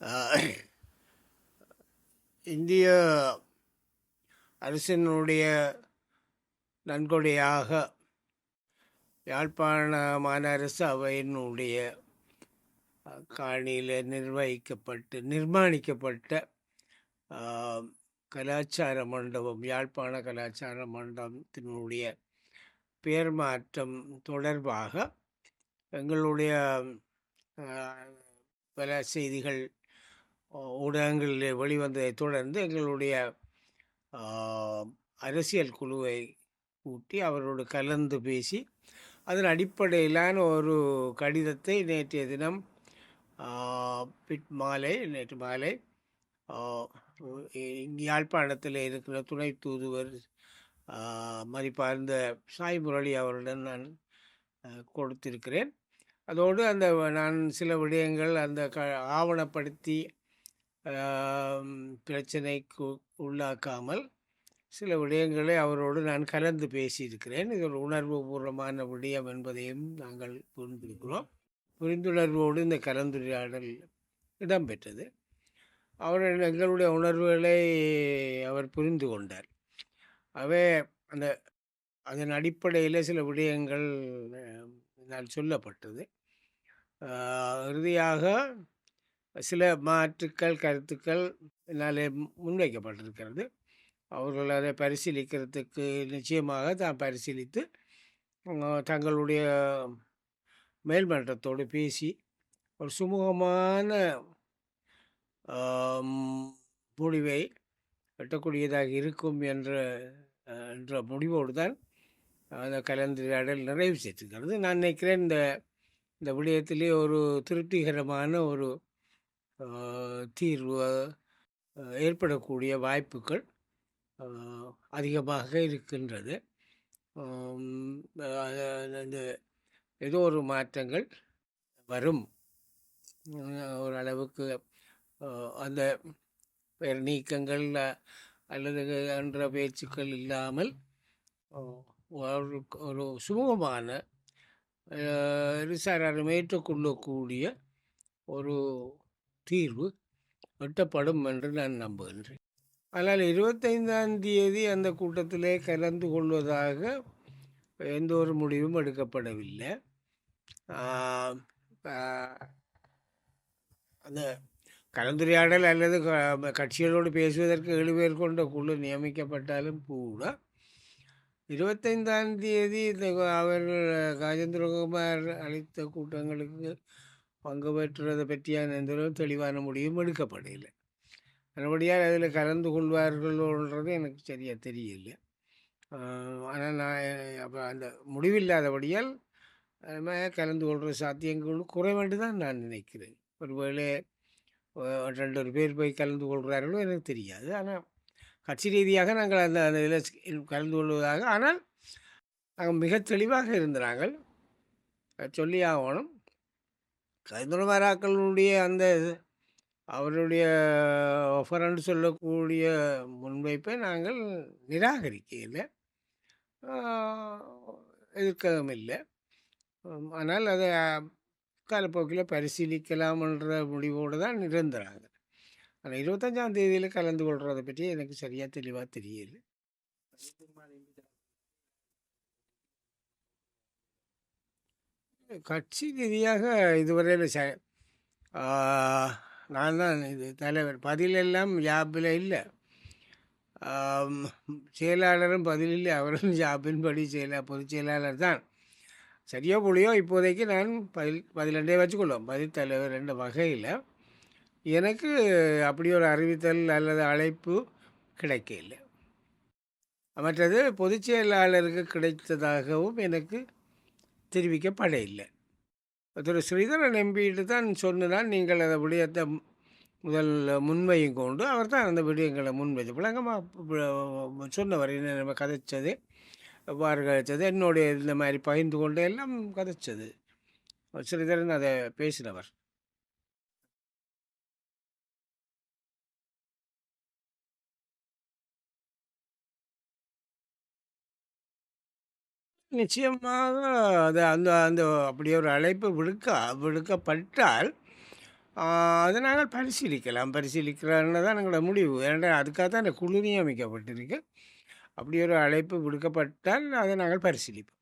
அஹ், இந்திய அரசினுடைய நன்கொடையாக யாழ்ப்பாண மாநகரசு அவையினுடைய காணியில் நிர்மாணிக்கப்பட்ட கலாச்சார மண்டபம், யாழ்ப்பாண கலாச்சார மண்டபத்தினுடைய பெயர் மாற்றம் தொடர்பாக எங்களுடைய பல செய்திகள் ஊடகங்களில் வெளிவந்ததை தொடர்ந்து எங்களுடைய அரசியல் குழுவை கூட்டி அவரோடு கலந்து பேசி அதன் அடிப்படையிலான ஒரு கடிதத்தை நேற்றைய தினம் நேற்று மாலை யாழ்ப்பாணத்தில் இருக்கிற துணை தூதுவர் மதிப்பார்ந்த சாய் முரளி அவருடன் நான் கொடுத்திருக்கிறேன். அதோடு நான் சில விடயங்கள் ஆவணப்படுத்தி பிரச்சனைக்கு உள்ளாக்காமல் சில விடயங்களை அவரோடு நான் கலந்து பேசியிருக்கிறேன். இது ஒரு உணர்வு பூர்வமான விடயம் என்பதையும் நாங்கள் புரிந்திருக்கிறோம். புரிந்துணர்வோடு இந்த கலந்துரையாடல் இடம்பெற்றது. எங்களுடைய உணர்வுகளை அவர் புரிந்து கொண்டார். அதன் அடிப்படையில் சில விடயங்கள் நான் சொல்லப்பட்டது. இறுதியாக சில மாற்றுக்கள் கருத்துக்கள் என்னால் முன்வைக்கப்பட்டிருக்கிறது. அவர்கள் அதை பரிசீலிக்கிறதுக்கு நிச்சயமாக தான் பரிசீலித்து தங்களுடைய மேல்மன்றத்தோடு பேசி ஒரு சுமூகமான முடிவை எட்டக்கூடியதாக இருக்கும் என்ற முடிவோடு தான் அந்த கலந்துரையாடல் நிறைவு செய்திருக்கிறது. நான் நினைக்கிறேன் இந்த விடயத்திலே ஒரு திருப்திகரமான ஒரு தீர்வு ஏற்படக்கூடிய வாய்ப்புகள் அதிகமாக இருக்கின்றது. ஏதோ ஒரு மாற்றங்கள் வரும். ஓரளவுக்கு அந்த பெயர் நீக்கங்கள் அல்லது என்ற பேச்சுக்கள் இல்லாமல் ஒரு சுமூகமான விசாரணை ஏற்றுக்கொள்ளக்கூடிய ஒரு தீர்வு எட்டப்படும் என்று நான் நம்புகின்றேன். ஆனால் 25ஆம் தேதி அந்த கூட்டத்திலே கலந்து கொள்வதாக எந்த ஒரு முடிவும் எடுக்கப்படவில்லை. அந்த கலந்துரையாடல் அல்லது கட்சிகளோடு பேசுவதற்கு 7 பேர் கொண்ட குழு நியமிக்கப்பட்டாலும் கூட 25ஆம் தேதி அவர்கள் கஜேந்திரகுமார் அளித்த கூட்டங்களுக்கு பங்கு பெற்றுவதை பற்றியான எந்த தெளிவான முடிவும் எடுக்கப்படவில்லை. மறுபடியாக அதில் கலந்து கொள்வார்கள்ன்றது எனக்கு சரியாக தெரியல. ஆனால் நான் அப்போ அந்த முடிவில்லாதபடியால் கலந்து கொள்கிற சாத்தியங்கள் குறைவேண்டு தான் நான் நினைக்கிறேன். ஒருவேளை 2 பேர் போய் கலந்து கொள்கிறார்களோ எனக்கு தெரியாது. ஆனால் கட்சி ரீதியாக நாங்கள் அந்த இதில் கலந்து கொள்வதாக, ஆனால் நாங்கள் மிக தெளிவாக இருந்தார்கள். சொல்லி ஆகணும், கஜேந்திரகுமாராக்களுடைய அவருடைய ஒஃபரன்னு சொல்லக்கூடிய முன்வைப்பை நாங்கள் நிராகரிக்கல, எதிர்க்கவும் இல்லை. ஆனால் அதை காலப்போக்கில் பரிசீலிக்கலாம் என்ற முடிவோடு தான் இருந்தாங்க. ஆனால் 25ஆம் தேதியில் கலந்து கொள்கிறத பற்றி எனக்கு சரியாக தெளிவாக தெரியல. கட்சி ரீதியாக இதுவரையில் நான் தான் இது தலைவர், பதிலெல்லாம் ஜாபில் இல்லை. செயலாளரும் பதில் இல்லை, அவரும் ஜாபின்படி பொதுச் செயலாளர் தான். சரியோ புள்ளியோ இப்போதைக்கு நான் பதில் வச்சுக்கொள்வோம், பதில் தலைவர் என்ற வகையில் எனக்கு அப்படி ஒரு அறிவித்தல் அல்லது அழைப்பு கிடைக்கல. மற்றது பொதுச் செயலாளருக்கு கிடைத்ததாகவும் எனக்கு தெரிவிக்கப்பட இல்லை. திரு ஸ்ரீதரன் எம்பிட்டு தான் சொன்னால் நீங்கள் அந்த விடயத்தை முதல் முன்வையும் கொண்டு அவர் தான் அந்த விடயங்களை முன்வைத்து விளங்கமாக சொன்னவர். என்ன நம்ம கதைச்சது, எவ்வாறு கதைச்சது, என்னுடைய இந்த மாதிரி பகிர்ந்து கொண்டு எல்லாம் கதைச்சது ஸ்ரீதரன் அதை பேசினவர். நிச்சயமாக அது அப்படியே ஒரு அழைப்பு விடுக்கப்பட்டால் ஆ அத நாங்கள் பரிசீலிக்கலாம். பரிசீலிக்கலான்னு தான் எங்களோட முடிவு. ஏன்டா அதுக்காக தான் இந்த குழு நியமிக்கப்பட்டிருக்கு. அப்படி ஒரு அழைப்பு விடுக்கப்பட்டால் அதை நாங்கள் பரிசீலிப்போம்.